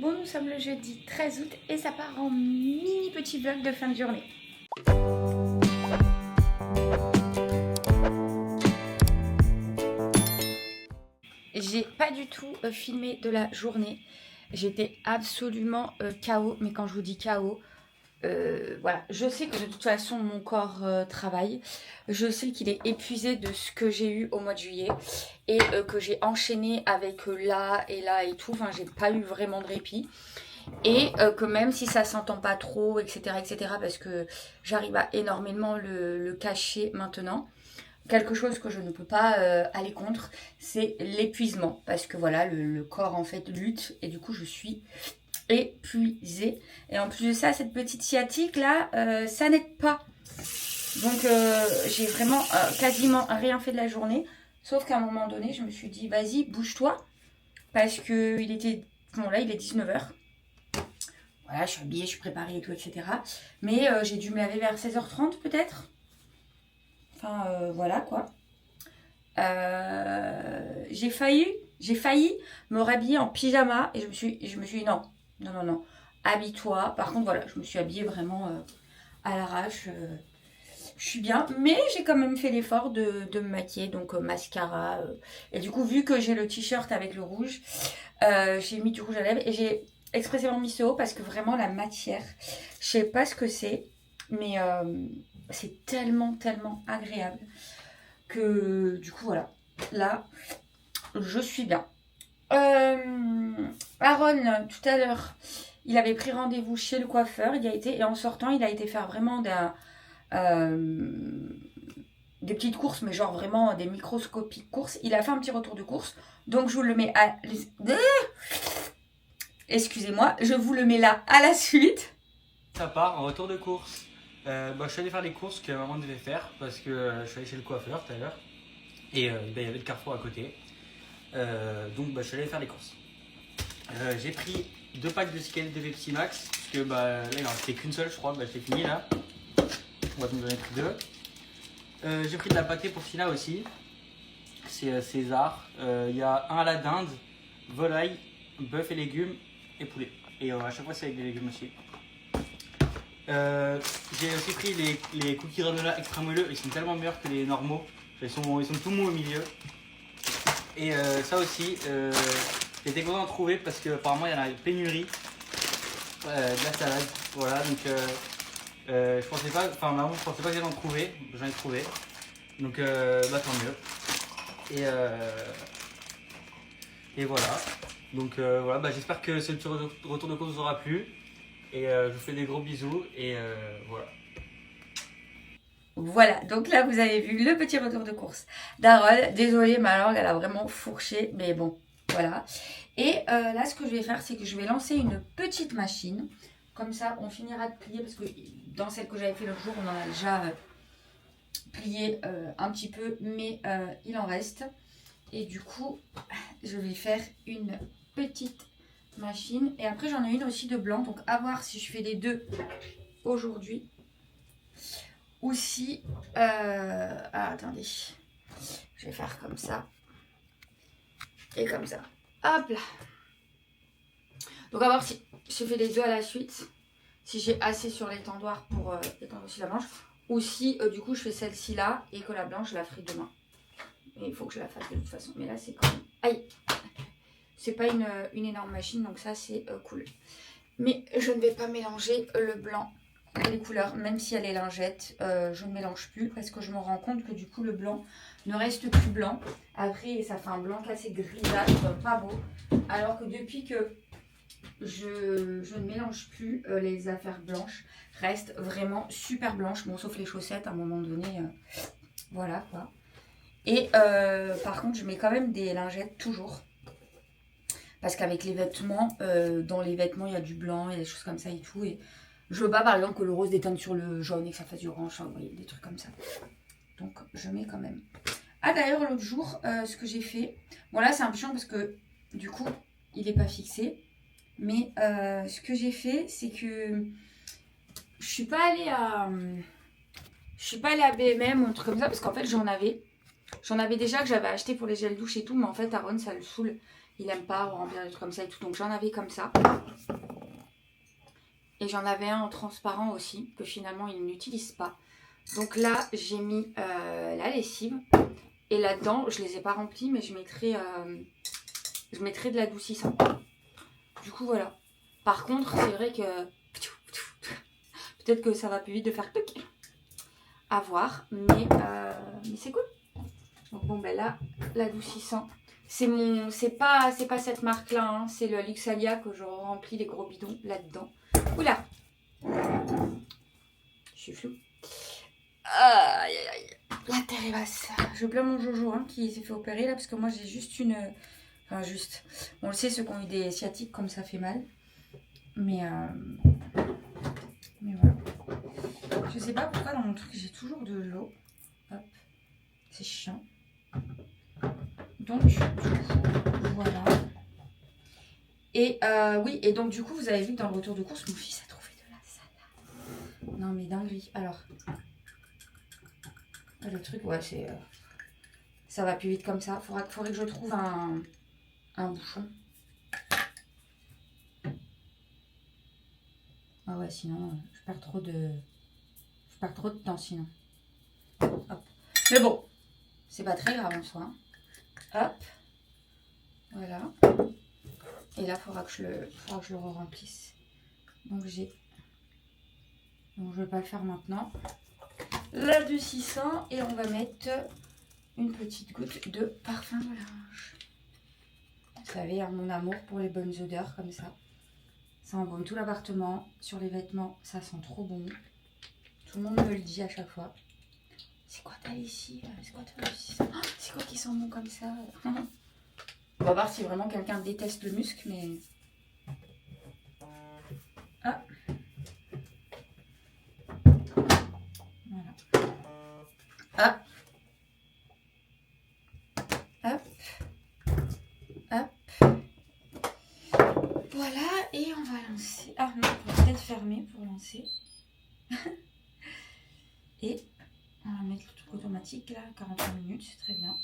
Bon, nous sommes le jeudi 13 août et ça part en mini petit vlog de fin de journée. J'ai pas du tout filmé de la journée. J'étais absolument KO, mais quand je vous dis KO, voilà, je sais que de toute façon mon corps travaille, je sais qu'il est épuisé de ce que j'ai eu au mois de juillet et que j'ai enchaîné avec là et tout, enfin j'ai pas eu vraiment de répit et que même si ça s'entend pas trop, etc., parce que j'arrive à énormément le cacher maintenant, quelque chose que je ne peux pas aller contre, c'est l'épuisement, parce que voilà, le corps en fait lutte et du coup je suis épuisée. Et en plus de ça, cette petite sciatique là, ça n'aide pas. Donc j'ai vraiment quasiment rien fait de la journée. Sauf qu'à un moment donné, je me suis dit, vas-y, bouge-toi. Parce que il était. Bon là, il est 19h. Voilà, je suis habillée, je suis préparée et tout, etc. Mais j'ai dû me laver vers 16h30 peut-être. Enfin, voilà quoi. J'ai failli me rhabiller en pyjama. Et je me suis dit, non. Habille-toi. Par contre, voilà, je me suis habillée vraiment à l'arrache. Je suis bien, mais j'ai quand même fait l'effort de me maquiller, donc mascara. Et du coup, vu que j'ai le t-shirt avec le rouge, j'ai mis du rouge à lèvres et j'ai expressément mis ce haut parce que vraiment la matière, je sais pas ce que c'est, mais c'est tellement agréable que du coup, voilà, là, je suis bien. Aaron, tout à l'heure, il avait pris rendez-vous chez le coiffeur, il y a été, et en sortant, il a été faire vraiment des petites courses, mais genre vraiment des microscopiques courses. Il a fait un petit retour de course, donc je vous le mets à... Excusez-moi, je vous le mets là à la suite. Ça part en retour de course. Je suis allé faire les courses que maman devait faire parce que je suis allé chez le coiffeur tout à l'heure et il y avait le Carrefour à côté. Donc je suis allé faire les courses. J'ai pris 2 packs de cicatrices de Pepsi Max parce que là il en restait qu'une seule, je crois. J'ai fini là. On va me donner pris 2. J'ai pris de la pâtée pour Tina aussi. C'est César. Il y a un à la dinde, volaille, bœuf et légumes et poulet. Et à chaque fois c'est avec des légumes aussi. J'ai aussi pris les cookies granola extra moelleux, ils sont tellement meilleurs que les normaux, ils sont tout mous au milieu. Et ça aussi, j'étais content d'en trouver parce qu'apparemment il y en a une pénurie de la salade. Voilà, donc je pensais pas, je pensais pas que j'allais en trouver, j'en ai trouvé. Donc tant mieux. Et voilà. Donc voilà, j'espère que ce petit retour de course vous aura plu. Et je vous fais des gros bisous et voilà. Voilà, donc là vous avez vu le petit retour de course d'Harold. Désolée, ma langue elle a vraiment fourché, mais bon, voilà. Et là ce que je vais faire, c'est que je vais lancer une petite machine. Comme ça, on finira de plier, parce que dans celle que j'avais fait l'autre jour, on en a déjà plié un petit peu, mais il en reste. Et du coup, je vais faire une petite machine. Et après, j'en ai une aussi de blanc, donc à voir si je fais les deux aujourd'hui. Ou si... attendez. Je vais faire comme ça. Et comme ça. Hop là. Donc à voir si je fais les deux à la suite. Si j'ai assez sur l'étendoir pour étendre aussi la blanche. Ou si du coup je fais celle-ci là et que la blanche je la ferai demain. Et il faut que je la fasse de toute façon. Mais là c'est quand même... Aïe. C'est pas une énorme machine, donc ça c'est cool. Mais je ne vais pas mélanger le blanc et les couleurs. Même si elle est lingette, je ne mélange plus parce que je me rends compte que du coup le blanc ne reste plus blanc. Après ça fait un blanc assez grisâtre, pas beau. Alors que depuis que je ne mélange plus, les affaires blanches restent vraiment super blanches. Bon, sauf les chaussettes à un moment donné. Voilà quoi. Et par contre je mets quand même des lingettes toujours. Parce qu'avec les vêtements, dans les vêtements, il y a du blanc, il y a des choses comme ça et tout. Et je veux pas, par exemple, que le rose déteinte sur le jaune et que ça fasse du orange, enfin, vous voyez, des trucs comme ça. Donc, je mets quand même. Ah, d'ailleurs, l'autre jour, ce que j'ai fait... Bon, là, c'est un peu chiant parce que, du coup, il n'est pas fixé. Mais ce que j'ai fait, c'est que... Je suis pas allée à... Je suis pas allée à BMM ou un truc comme ça parce qu'en fait, j'en avais. J'en avais déjà que j'avais acheté pour les gels douche et tout. Mais en fait, Aaron, ça le saoule. Il aime pas remplir des trucs comme ça et tout. Donc j'en avais comme ça. Et j'en avais un en transparent aussi, que finalement il n'utilise pas. Donc là, j'ai mis la lessive. Et là-dedans, je les ai pas remplis, mais je mettrai de l'adoucissant. Du coup, voilà. Par contre, c'est vrai que peut-être que ça va plus vite de faire toc. À voir, mais c'est cool. Donc bon, ben là, l'adoucissant. C'est pas cette marque-là, hein, c'est le Luxalia que je remplis les gros bidons là-dedans. Oula, je suis floue. Aïe, aïe, aïe. La terre est basse. Je plains mon Jojo hein, qui s'est fait opérer là parce que moi j'ai juste une... Enfin juste... On le sait, ceux qui ont eu des sciatiques comme ça fait mal. Mais voilà. Je sais pas pourquoi dans mon truc j'ai toujours de l'eau. Hop. C'est chiant. Donc du coup, voilà. Et oui, et donc du coup vous avez vu que dans le retour de course, mon fils a trouvé de la salade. Non mais dinguerie. Alors... Le truc, ouais, c'est... ça va plus vite comme ça. Faudrait que je trouve un bouchon. Ah ouais, sinon, je perds trop de temps, sinon. Hop. Mais bon, c'est pas très grave en soi. Hop. Voilà. Et là, faudra que je le remplisse. Donc, je vais pas le faire maintenant. L'adoucissant et on va mettre une petite goutte de parfum de linge. Vous savez, hein, mon amour pour les bonnes odeurs comme ça. Ça embaume tout l'appartement. Sur les vêtements, ça sent trop bon. Tout le monde me le dit à chaque fois. C'est quoi ta ici? C'est quoi ta l'adoucissant? Oh, c'est quoi qui sent bon comme ça? On va voir si vraiment quelqu'un déteste le musc, mais... Ah. Ah. Hop. Hop. Voilà, et on va lancer. Ah non, on va peut-être fermer pour lancer. Et on va mettre le truc automatique là, 45 minutes, c'est très bien.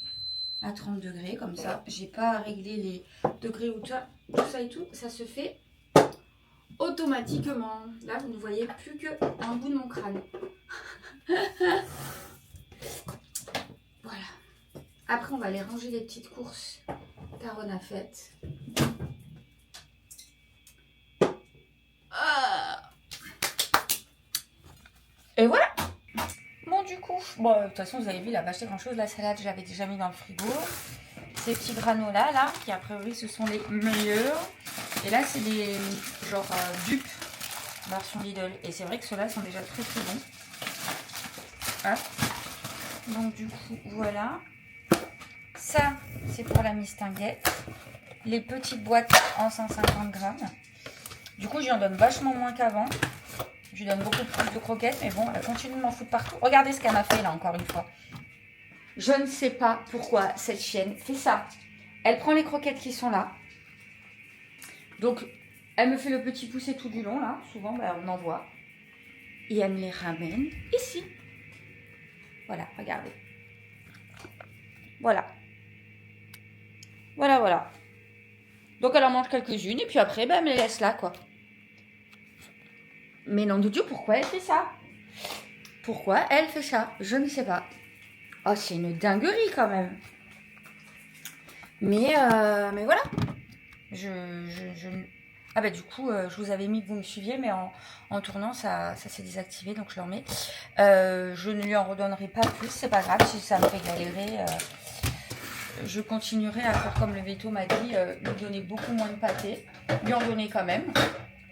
À 30 degrés, comme ça. J'ai pas à régler les degrés ou tout ça et tout. Ça se fait automatiquement. Là, vous ne voyez plus qu'un bout de mon crâne. Voilà. Après, on va aller ranger les petites courses qu'Aaron a faites. Et voilà. Bon, du coup, bon, de toute façon, vous avez vu, il a pas acheté grand-chose. La salade, je l'avais déjà mis dans le frigo. Ces petits granolas, là, qui a priori, ce sont les meilleurs. Et là, c'est des, genre, dupes, version Lidl. Et c'est vrai que ceux-là sont déjà très, très bons. Hein. Donc, du coup, voilà. Ça, c'est pour la mistinguette. Les petites boîtes en 150 grammes. Du coup, j'en donne vachement moins qu'avant. Je lui donne beaucoup plus de croquettes. Mais bon, elle continue de m'en foutre partout. Regardez ce qu'elle m'a fait là, encore une fois. Je ne sais pas pourquoi cette chienne fait ça. Elle prend les croquettes qui sont là. Donc, elle me fait le petit poussé tout du long, là. Souvent, ben, on en voit. Et elle me les ramène ici. Voilà, regardez. Voilà. Voilà, voilà. Donc, elle en mange quelques-unes. Et puis après, ben, elle me les laisse là, quoi. Mais non de Dieu, pourquoi elle fait ça? Pourquoi elle fait ça? Je ne sais pas. Oh, c'est une dinguerie, quand même. Mais voilà. Ah bah du coup, je vous avais mis que vous me suiviez, mais en tournant, ça s'est désactivé, donc je le remets. Je ne lui en redonnerai pas plus, c'est pas grave, si ça me fait galérer. Je continuerai à faire comme le veto m'a dit, lui donner beaucoup moins de pâté, lui en donner quand même.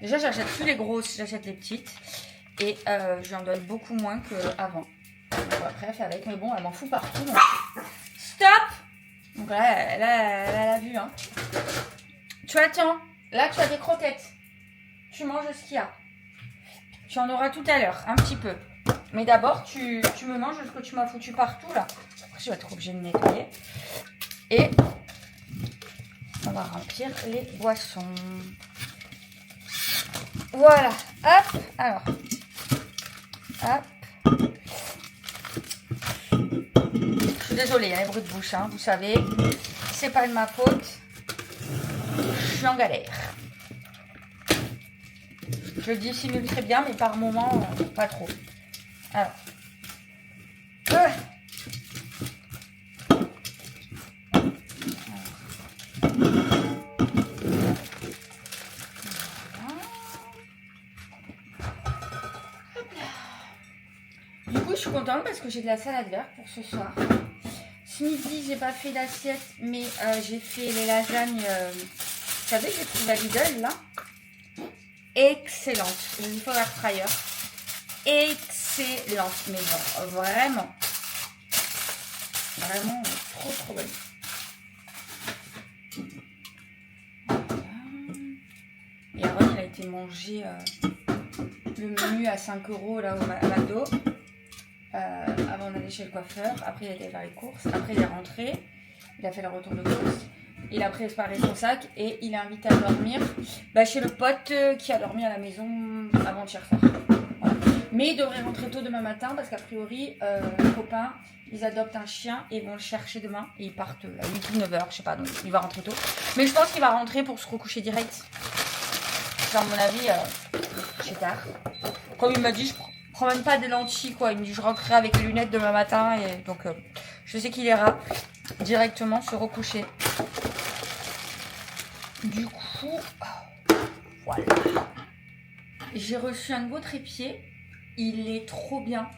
Déjà, j'achète plus les grosses, j'achète les petites, et je lui en donne beaucoup moins qu'avant. Donc après, elle fait avec, mais bon, elle m'en fout partout. Donc... Stop! Donc là, elle a vu, hein. Tu attends. Là, tu as des croquettes. Tu manges ce qu'il y a. Tu en auras tout à l'heure, un petit peu. Mais d'abord, tu me manges ce que tu m'as foutu partout, là. Après, je vais être obligée de nettoyer. Et on va remplir les boissons. Voilà. Hop. Alors. Hop. Je suis désolée, il y a les bruits de bouche, hein, vous savez. C'est pas de ma faute. suis en galère. Je dissimule très bien, mais par moments, pas trop. Alors. Du coup, je suis contente parce que j'ai de la salade verte pour ce soir. Ce midi, j'ai pas fait d'assiette, mais j'ai fait les lasagnes. Vous savez, j'ai trouvé à Lidl là. Excellente. Je l'ai fait au air fryer. Excellente, mais bon, vraiment. Vraiment trop trop bonne. Et Aaron, il a été manger le menu à 5 € là au McDo. Avant d'aller chez le coiffeur. Après, il a été faire les courses. Après, il est rentré. Il a fait le retour de course. Il a préparé son sac et il est invité à dormir chez le pote qui a dormi à la maison avant-hier soir. Voilà. Mais il devrait rentrer tôt demain matin parce qu'a priori, les copains, ils adoptent un chien et vont le chercher demain. Et ils partent à 8 ou 9 h, je sais pas, donc il va rentrer tôt. Mais je pense qu'il va rentrer pour se recoucher direct. À mon avis, c'est tard. Comme il m'a dit, je prends même pas des lentilles, quoi. Il me dit, je rentrerai avec les lunettes demain matin. Et donc, je sais qu'il ira directement se recoucher. Du coup, voilà. J'ai reçu un nouveau trépied. Il est trop bien.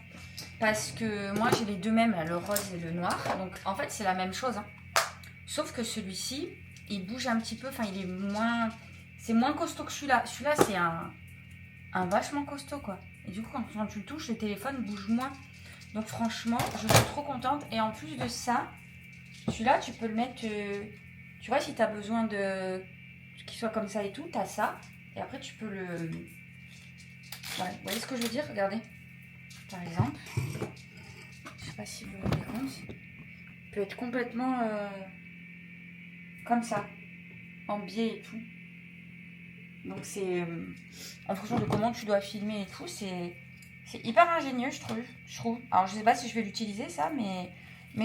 Parce que moi, j'ai les deux mêmes, là, le rose et le noir. Donc, en fait, c'est la même chose. Hein. Sauf que celui-ci, il bouge un petit peu. Enfin, il est moins... C'est moins costaud que celui-là. Celui-là, c'est un vachement costaud, quoi. Et du coup, quand tu le touches, le téléphone bouge moins. Donc, franchement, je suis trop contente. Et en plus de ça, celui-là, tu peux le mettre... tu vois, si tu as besoin de qu'il soit comme ça et tout, tu as ça. Et après, tu peux le... Ouais, vous voyez ce que je veux dire? Regardez. Par exemple. Je sais pas si vous vous rendez compte. Il peut être complètement comme ça. En biais et tout. Donc c'est en fonction de comment tu dois filmer et tout, c'est hyper ingénieux, je trouve. Alors je sais pas si je vais l'utiliser ça, mais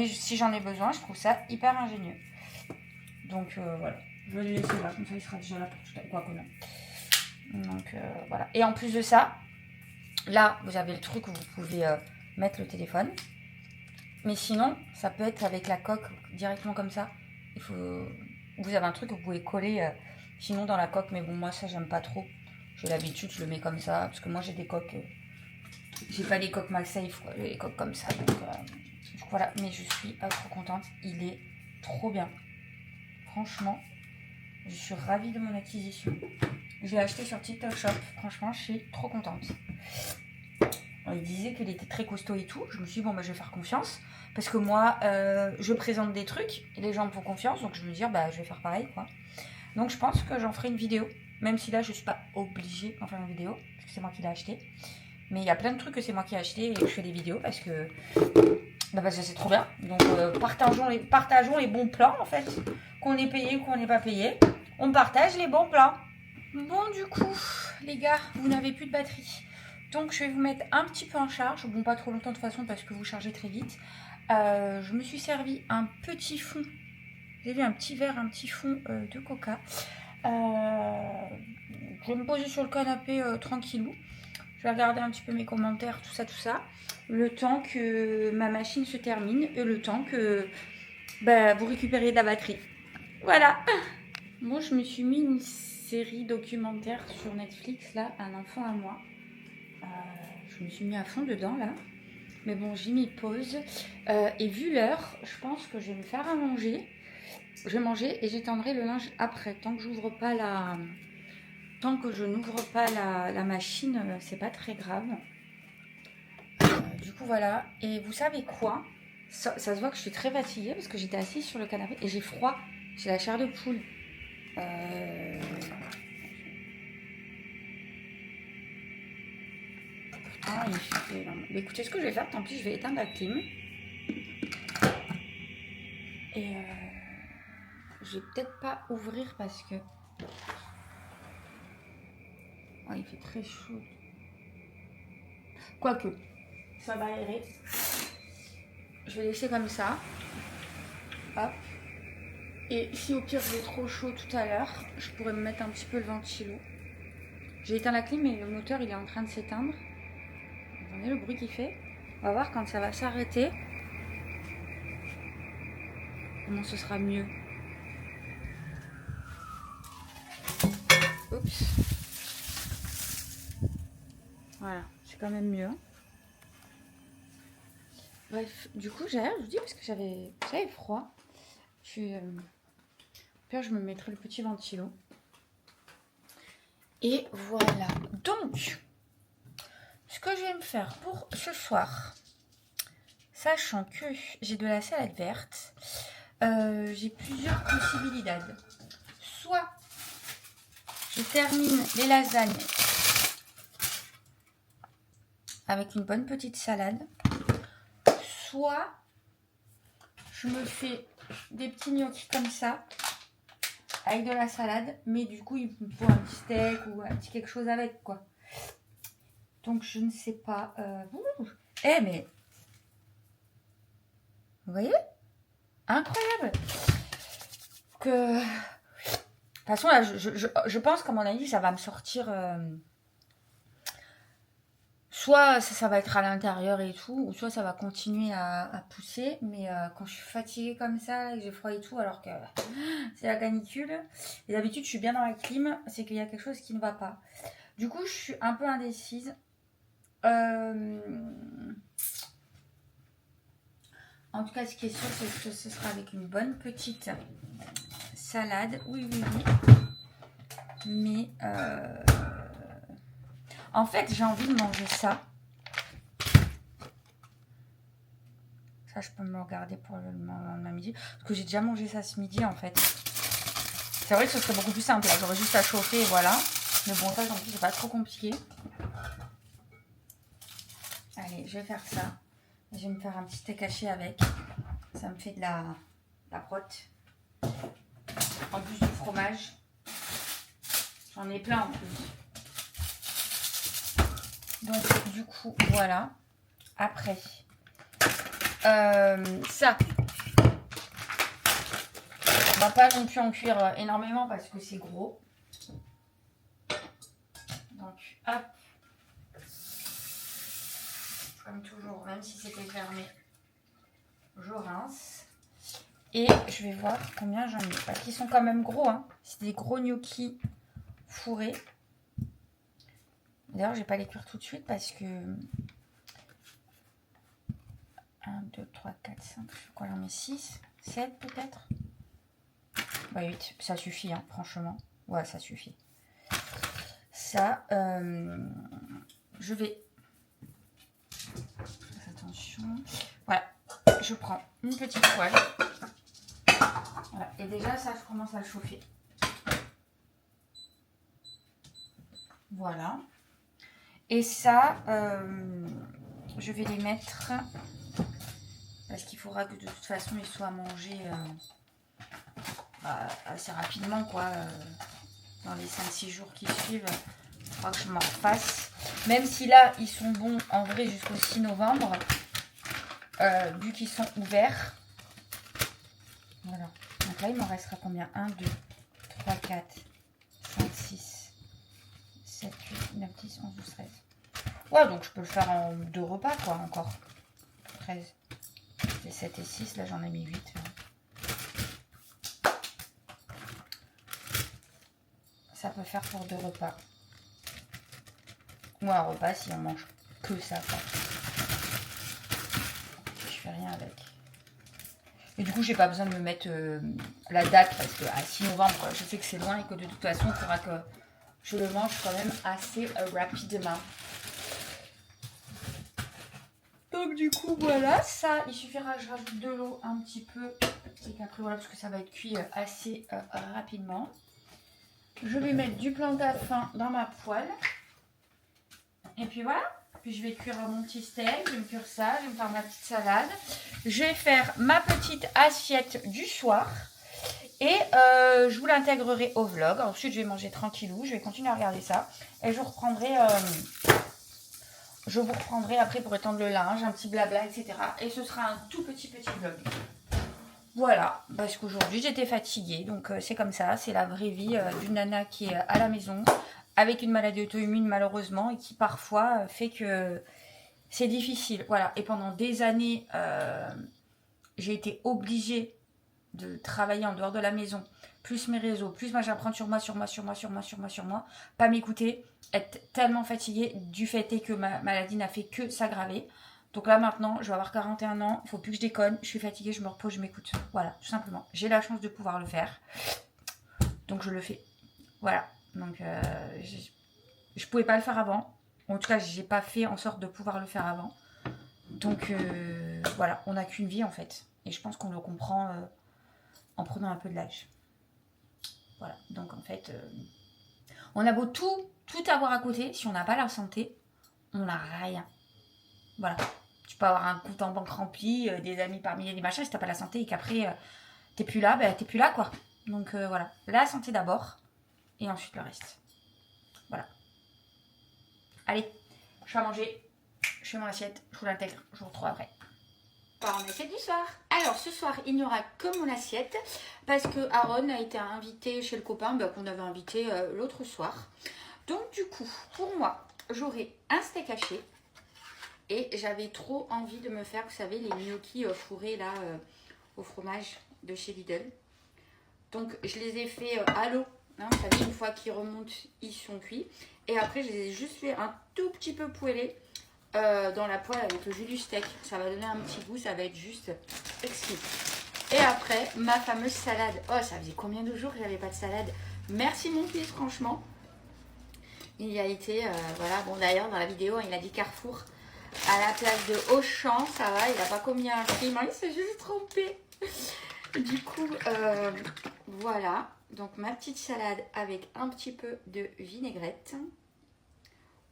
si j'en ai besoin, je trouve ça hyper ingénieux. Donc voilà, je vais le laisser là, comme ça il sera déjà là pour tout à l'heure. Quoi que non. Donc voilà. Et en plus de ça, là vous avez le truc où vous pouvez mettre le téléphone. Mais sinon, ça peut être avec la coque directement comme ça. Vous avez un truc que vous pouvez coller sinon dans la coque, mais bon, moi ça j'aime pas trop. J'ai l'habitude, je le mets comme ça, parce que moi j'ai des coques. J'ai pas les coques MagSafe, quoi, les coques comme ça. Donc voilà, mais je suis trop contente. Il est trop bien. Franchement, je suis ravie de mon acquisition. Je l'ai acheté sur TikTok Shop. Franchement, je suis trop contente. Il disait qu'il était très costaud et tout. Je me suis dit, bon, je vais faire confiance. Parce que moi, je présente des trucs et les gens me font confiance. Donc, je me dis, je vais faire pareil, quoi. Donc, je pense que j'en ferai une vidéo. Même si là, je ne suis pas obligée d'en faire une vidéo. Parce que c'est moi qui l'ai acheté. Mais il y a plein de trucs que c'est moi qui ai acheté et que je fais des vidéos. Parce que c'est trop bien. Donc, partageons les bons plans, en fait. Qu'on est payé ou qu'on n'est pas payé. On partage les bons plans. Bon, du coup, les gars, vous n'avez plus de batterie. Donc, je vais vous mettre un petit peu en charge. Bon, pas trop longtemps de toute façon parce que vous chargez très vite. Je me suis servi un petit fond. Vous avez vu un petit verre, un petit fond de coca. Je vais me poser sur le canapé tranquillou. Je vais regarder un petit peu mes commentaires, tout ça. Le temps que ma machine se termine et le temps que vous récupérez de la batterie. Voilà. Bon, je me suis mis une série documentaire sur Netflix, là, Un enfant à moi. Je me suis mis à fond dedans, là. Mais bon, j'ai mis pause. Et vu l'heure, je pense que je vais me faire à manger. Je vais manger et j'étendrai le linge après. Tant que je n'ouvre pas la machine, c'est pas très grave. Du coup, voilà. Et vous savez quoi? Ça se voit que je suis très fatiguée parce que j'étais assise sur le canapé et j'ai froid. J'ai la chair de poule. Écoutez, ce que je vais faire, tant pis, je vais éteindre la clim. Et je vais peut-être pas ouvrir parce que... il fait très chaud. Quoique, ça va aérer. Je vais laisser comme ça. Hop. Et si au pire j'ai trop chaud tout à l'heure, je pourrais me mettre un petit peu le ventilo. J'ai éteint la clim mais le moteur il est en train de s'éteindre. Attendez le bruit qu'il fait. On va voir quand ça va s'arrêter. Comment ce sera mieux. Oups. Voilà, c'est quand même mieux. Bref, du coup j'ai, je vous dis parce que j'avais froid. Puis je me mettrai le petit ventilo. Et voilà. Donc, ce que je vais me faire pour ce soir, sachant que j'ai de la salade verte, j'ai plusieurs possibilités. Soit je termine les lasagnes avec une bonne petite salade, soit je me fais des petits gnocchis comme ça avec de la salade, mais du coup il me faut un petit steak ou un petit quelque chose avec quoi. Donc je ne sais pas. Mais vous voyez, incroyable. Que de toute façon là, je pense qu'à mon avis ça va me sortir. Soit ça va être à l'intérieur et tout, ou soit ça va continuer à pousser. Mais quand je suis fatiguée comme ça, et que j'ai froid et tout, alors que c'est la canicule, et d'habitude je suis bien dans la clim, c'est qu'il y a quelque chose qui ne va pas. Du coup, je suis un peu indécise. En tout cas, ce qui est sûr, c'est que ce sera avec une bonne petite salade. Oui. Mais en fait, j'ai envie de manger ça. Ça, je peux me le regarder pour le lendemain midi. Parce que j'ai déjà mangé ça ce midi, en fait. C'est vrai que ce serait beaucoup plus simple. J'aurais juste à chauffer et voilà. Mais bon, ça, en plus, c'est pas trop compliqué. Allez, je vais faire ça. Et je vais me faire un petit steak haché avec. Ça me fait de la prote. En plus du fromage. J'en ai plein en plus. Donc, du coup, voilà. Après, ça. On va pas non plus en cuire énormément parce que c'est gros. Donc, hop. Comme toujours, même si c'était fermé, je rince. Et je vais voir combien j'en ai. Parce qu'ils sont quand même gros, hein. C'est des gros gnocchis fourrés. D'ailleurs, je vais pas les cuire tout de suite parce que 1, 2, 3, 4, 5, je crois j'en ai 6, 7 peut-être. Bah 8, ça suffit, hein, franchement. Ouais, ça suffit. Ça, je vais... Attention. Voilà, je prends une petite poêle. Voilà. Et déjà, ça, je commence à le chauffer. Voilà. Et ça, je vais les mettre... Parce qu'il faudra que de toute façon, ils soient mangés assez rapidement, quoi. Dans les 5-6 jours qui suivent, il faudra que je m'en refasse. Même si là, ils sont bons en vrai jusqu'au 6 novembre. Vu qu'ils sont ouverts. Voilà. Donc là, il m'en restera combien? 1, 2, 3, 4, 5, 6, 7, 8, 9, 10, 11, 12, 13. Ouais, donc je peux le faire en 2 repas, quoi, encore. 13. C'était 7 et 6, là j'en ai mis 8. Ça peut faire pour 2 repas. Ou un repas si on mange que ça, quoi. Je fais rien avec. Et du coup, j'ai pas besoin de me mettre la date parce que à 6 novembre, je sais que c'est loin et que de toute façon, il faudra que je le mange quand même assez rapidement. Donc du coup, voilà, ça, il suffira que je rajoute de l'eau un petit peu. Et qu'après, voilà, parce que ça va être cuit assez rapidement. Je vais mettre du plantain dans ma poêle. Et puis voilà. Puis je vais cuire mon petit steak, je vais me cuire ça, je vais me faire ma petite salade. Je vais faire ma petite assiette du soir. Et je vous l'intégrerai au vlog. Ensuite, je vais manger tranquillou. Je vais continuer à regarder ça. Et je vous reprendrai après pour étendre le linge, un petit blabla, etc. Et ce sera un tout petit vlog. Voilà, parce qu'aujourd'hui j'étais fatiguée, donc c'est comme ça, c'est la vraie vie d'une nana qui est à la maison, avec une maladie auto-immune malheureusement, et qui parfois fait que c'est difficile. Voilà, et pendant des années, j'ai été obligée de travailler en dehors de la maison, plus mes réseaux, plus machin, prendre sur moi, pas m'écouter, être tellement fatiguée, du fait est que ma maladie n'a fait que s'aggraver. Donc là maintenant, je vais avoir 41 ans, il faut plus que je déconne, je suis fatiguée, je me repose, je m'écoute. Voilà, tout simplement. J'ai la chance de pouvoir le faire, donc je le fais. Voilà, donc je pouvais pas le faire avant. En tout cas, j'ai pas fait en sorte de pouvoir le faire avant. Donc voilà, on n'a qu'une vie en fait. Et je pense qu'on le comprend en prenant un peu de l'âge. Voilà, donc en fait, on a beau tout avoir à côté, si on n'a pas la santé, on n'a rien. Voilà. Tu peux avoir un compte en banque rempli, des amis parmi les machins, si t'as pas la santé et qu'après t'es plus là, ben t'es plus là quoi. Donc voilà, la santé d'abord et ensuite le reste. Voilà. Allez, je vais manger, je fais mon assiette, je vous l'intègre, je vous retrouve après. Par mon assiette du soir. Alors ce soir il n'y aura que mon assiette parce que Aaron a été invité chez le copain qu'on avait invité l'autre soir. Donc du coup pour moi j'aurai un steak haché et j'avais trop envie de me faire, vous savez, les gnocchis fourrés là au fromage de chez Lidl. Donc je les ai fait à l'eau, hein, vous savez, une fois qu'ils remontent ils sont cuits et après je les ai juste fait un tout petit peu poêlés dans la poêle avec le jus du steak. Ça va donner un petit goût, ça va être juste exquis. Et après, ma fameuse salade. Oh, ça faisait combien de jours que j'avais pas de salade. Merci mon fils, franchement. Il y a été, voilà. Bon, d'ailleurs, dans la vidéo, il a dit Carrefour à la place de Auchan. Ça va, il n'a pas commis un crime. Il s'est juste trompé. Du coup, voilà. Donc, ma petite salade avec un petit peu de vinaigrette.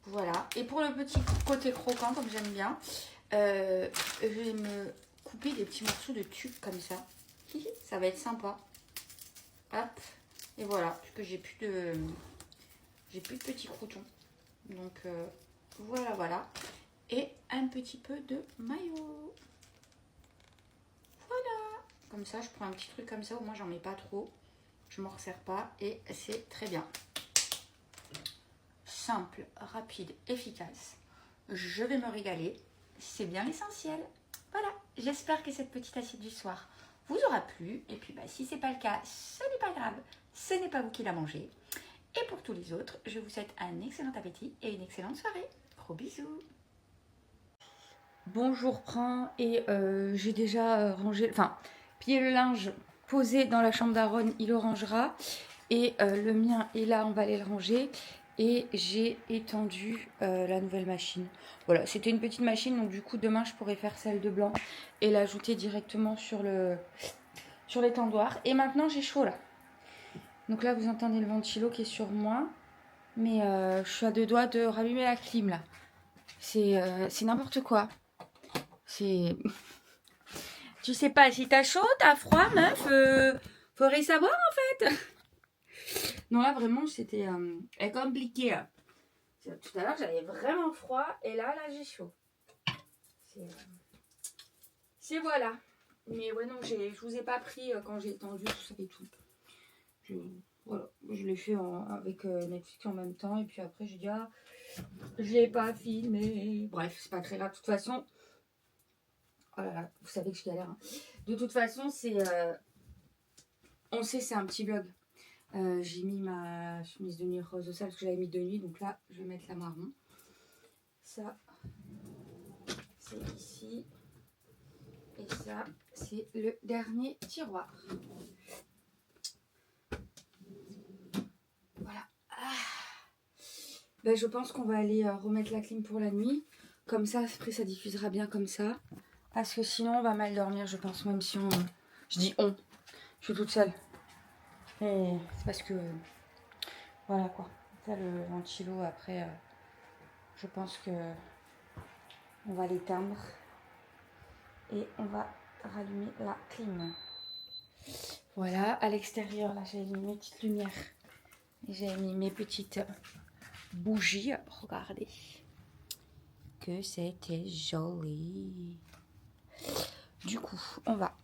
Voilà, et pour le petit côté croquant, comme j'aime bien, je vais me couper des petits morceaux de tube comme ça. Ça va être sympa. Hop, et voilà, parce que j'ai plus de petits croutons. Donc voilà. Et un petit peu de mayo. Voilà. Comme ça, je prends un petit truc comme ça, au moins j'en mets pas trop. Je m'en resserre pas et c'est très bien. Simple, rapide, efficace. Je vais me régaler. C'est bien l'essentiel. Voilà, j'espère que cette petite assiette du soir vous aura plu. Et puis si ce n'est pas le cas, ce n'est pas grave. Ce n'est pas vous qui la mangez. Et pour tous les autres, je vous souhaite un excellent appétit et une excellente soirée. Gros bisous. Bon, je vous reprends et j'ai déjà rangé, plié le linge, posé dans la chambre d'Aaron, il le rangera. Et le mien est là, on va aller le ranger. Et j'ai étendu la nouvelle machine. Voilà, c'était une petite machine, donc du coup demain je pourrais faire celle de blanc et l'ajouter directement sur l'étendoir. Et maintenant j'ai chaud là. Donc là vous entendez le ventilo qui est sur moi, mais je suis à deux doigts de rallumer la clim là. C'est n'importe quoi. C'est... Tu sais pas si t'as chaud, t'as froid, meuf, faudrait savoir en fait. Non là vraiment c'était compliqué. Tout à l'heure j'avais vraiment froid et là j'ai chaud. C'est voilà. Mais ouais non, je vous ai pas pris quand j'ai étendu tout ça et tout. Voilà, je l'ai fait avec Netflix en même temps et puis après j'ai dit je l'ai pas filmé. Bref, c'est pas très grave de toute façon. Oh là là, vous savez que je galère. Hein. De toute façon c'est on sait c'est un petit vlog. J'ai mis ma chemise de nuit rose au sable parce que j'avais mis de nuit. Donc là, je vais mettre la marron. Ça, c'est ici. Et ça, c'est le dernier tiroir. Voilà. Je pense qu'on va aller remettre la clim pour la nuit. Comme ça, après, ça diffusera bien comme ça. Parce que sinon, on va mal dormir, je pense. Même si on... Je dis on. Je suis toute seule. Et c'est parce que... Voilà quoi. Ça, le ventilo, après, je pense que on va l'éteindre. Et on va rallumer la clim. Voilà, à l'extérieur, là, j'ai mis mes petites lumières. J'ai mis mes petites bougies. Regardez. Que c'était joli. Du coup, on va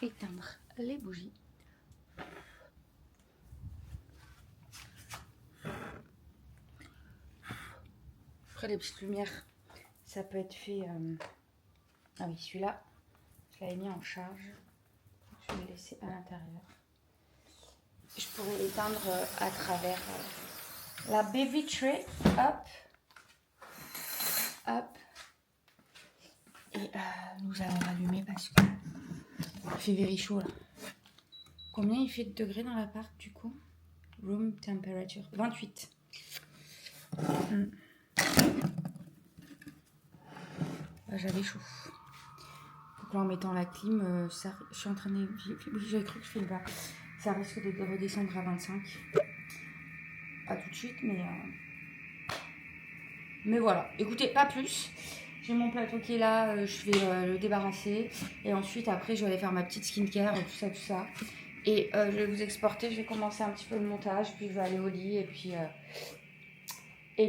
éteindre les bougies. Après les petites lumières, ça peut être fait... Ah oui, celui-là, je l'avais mis en charge. Je vais le laisser à l'intérieur. Je pourrais l'éteindre à travers la baie vitrée. Hop. Hop. Et nous allons l'allumer parce que il fait very chaud là. Combien il fait de degrés dans l'appart du coup? Room temperature 28. J'avais chaud. Donc là en mettant la clim, ça, je suis en train de... J'avais cru que je fais le bas. Ça risque de redescendre à 25. Pas tout de suite, mais voilà. Écoutez, pas plus. J'ai mon plateau qui est là, je vais le débarrasser. Et ensuite, après, je vais aller faire ma petite skincare, tout ça. Et je vais vous exporter, je vais commencer un petit peu le montage, puis je vais aller au lit. Et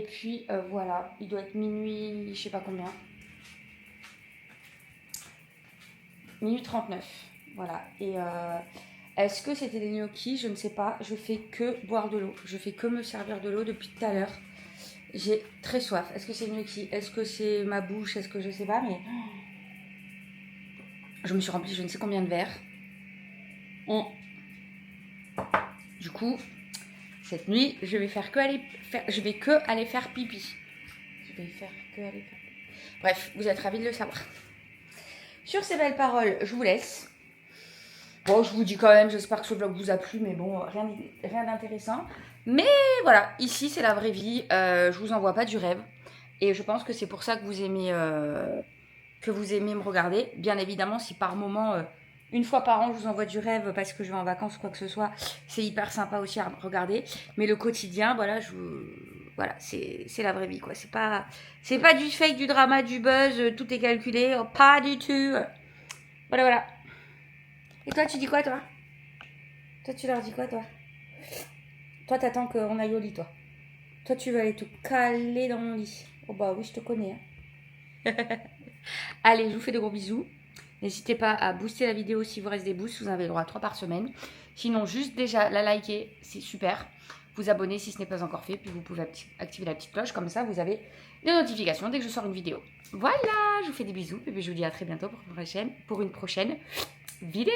puis voilà, il doit être minuit, je sais pas combien. Minuit 39, voilà. Et est-ce que c'était des gnocchis? Je ne sais pas. Je fais que boire de l'eau. Je fais que me servir de l'eau depuis tout à l'heure. J'ai très soif. Est-ce que c'est gnocchi? Est-ce que c'est ma bouche? Est-ce que je sais pas? Mais je me suis rempli je ne sais combien de verres. Du coup, cette nuit, je vais que aller faire pipi. Bref, vous êtes ravis de le savoir. Sur ces belles paroles, je vous laisse. Bon, je vous dis quand même, j'espère que ce vlog vous a plu, mais bon, rien d'intéressant. Mais voilà, ici, c'est la vraie vie. Je vous envoie pas du rêve. Et je pense que c'est pour ça que vous aimez me regarder. Bien évidemment, si par moment, une fois par an, je vous envoie du rêve parce que je vais en vacances ou quoi que ce soit, c'est hyper sympa aussi à regarder. Mais le quotidien, voilà, voilà, c'est la vraie vie, quoi. C'est pas du fake, du drama, du buzz, tout est calculé, pas du tout. Voilà. Et toi, tu dis quoi, toi? Toi, tu leur dis quoi, toi? Toi, t'attends qu'on aille au lit, toi. Toi, tu veux aller te caler dans mon lit. Oh bah oui, je te connais. Hein. Allez, je vous fais de gros bisous. N'hésitez pas à booster la vidéo si vous reste des boosts. Vous avez le droit à 3 par semaine. Sinon, juste déjà la liker, c'est super. Vous abonner si ce n'est pas encore fait. Puis vous pouvez activer la petite cloche. Comme ça, vous avez les notifications dès que je sors une vidéo. Voilà, je vous fais des bisous. Et puis je vous dis à très bientôt pour une prochaine vidéo.